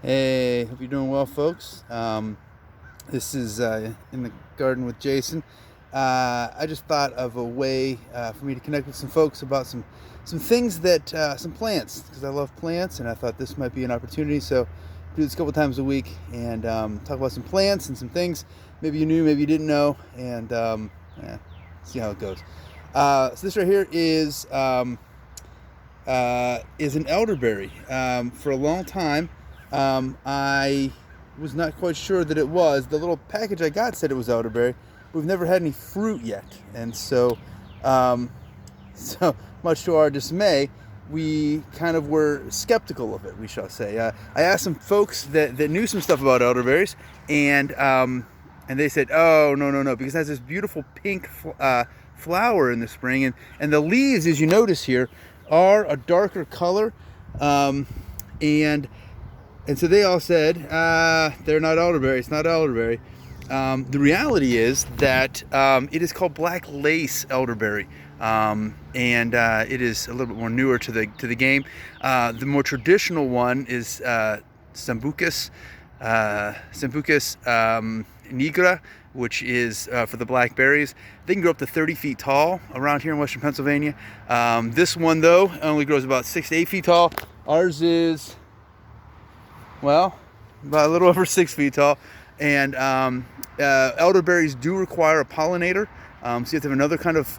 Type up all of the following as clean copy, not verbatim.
Hey, hope you're doing well, folks. This is in the garden with Jason. I just thought of a way for me to connect with some folks about some things that some plants, because I love plants, and I thought this might be an opportunity. So do this a couple times a week and talk about some plants and some things maybe you knew, maybe you didn't know, and see how it goes. So this right here is an elderberry. For a long time, I was not quite sure that it was. The little package I got said it was elderberry. We've never had any fruit yet, and so much to our dismay, we kind of were skeptical of it, we shall say. I asked some folks that knew some stuff about elderberries, and they said, "Oh, no, because it has this beautiful pink flower in the spring, and the leaves, as you notice here, are a darker color, and so they all said, they're not elderberry, it's not elderberry." The reality is that it is called black lace elderberry, and it is a little bit more newer to the game. The more traditional one is Sambucus nigra, which is for the blackberries. They can grow up to 30 feet tall around here in western Pennsylvania. This one, though, only grows about 6 to 8 feet tall. Ours is, well, about a little over 6 feet tall. And elderberries do require a pollinator, so you have to have another kind of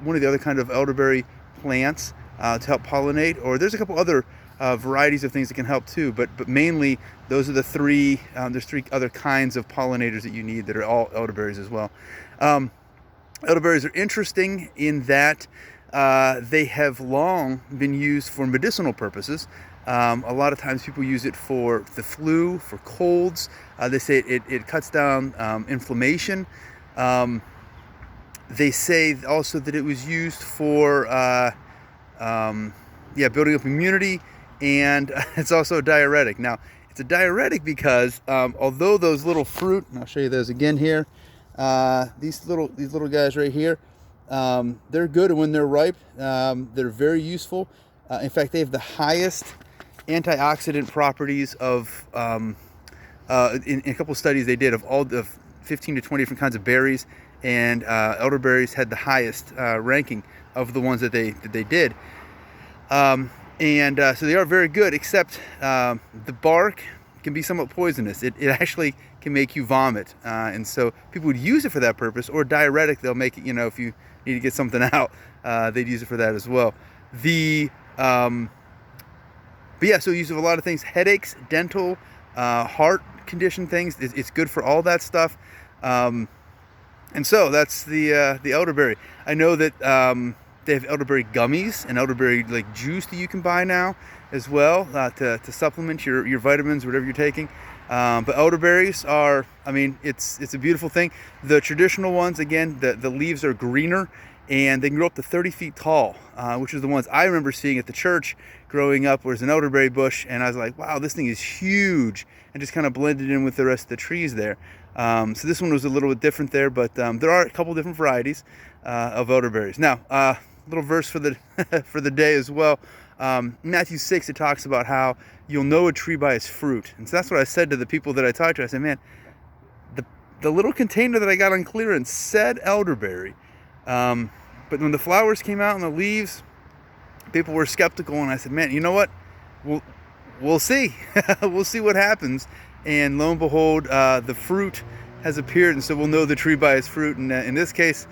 one of the other kind of elderberry plants to help pollinate. Or there's a couple other varieties of things that can help too, but mainly those are the three. There's three other kinds of pollinators that you need that are all elderberries as well. Elderberries are interesting in that they have long been used for medicinal purposes. A lot of times people use it for the flu, for colds. They say it cuts down inflammation. They say also that it was used for building up immunity, and it's also a diuretic. Now, it's a diuretic because although those little fruit, and I'll show you those again here, these little guys right here, they're good when they're ripe. They're very useful. In fact, they have the highest antioxidant properties of in a couple of studies they did of all the 15 to 20 different kinds of berries, and elderberries had the highest ranking of the ones that they did. So they are very good, except the bark can be somewhat poisonous. It actually can make you vomit, and so people would use it for that purpose. Or diuretic, they'll make it, if you need to get something out, they'd use it for that as well. So use of a lot of things: headaches, dental, heart condition things. It's good for all that stuff. And so that's the elderberry. I know that they have elderberry gummies and elderberry juice that you can buy now as well to supplement your vitamins, whatever you're taking. But elderberries are, it's a beautiful thing. The traditional ones, again, the leaves are greener, and they can grow up to 30 feet tall, which is the ones I remember seeing at the church growing up. Where there's an elderberry bush, and I was like, wow, this thing is huge, and just kind of blended in with the rest of the trees there. So this one was a little bit different there, but there are a couple different varieties of elderberries. Now, little verse for the for the day as well. Matthew 6, it talks about how you'll know a tree by its fruit, and so that's what I said to the people that I talked to. I said, man, the little container that I got on clearance said elderberry. But when the flowers came out and the leaves, people were skeptical, and I said, man, you know what? We'll see. We'll see what happens. And lo and behold, the fruit has appeared, and so we'll know the tree by its fruit. And in this case,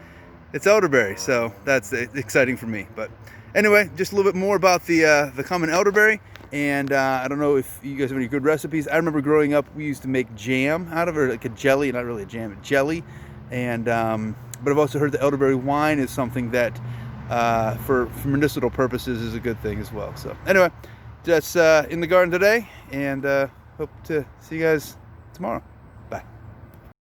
it's elderberry. So that's exciting for me. But anyway, just a little bit more about the common elderberry. And I don't know if you guys have any good recipes. I remember growing up, we used to make jam out of it, like a jelly, not really a jam, a jelly. And but I've also heard that elderberry wine is something that for medicinal purposes is a good thing as well. So anyway, just in the garden today, and hope to see you guys tomorrow.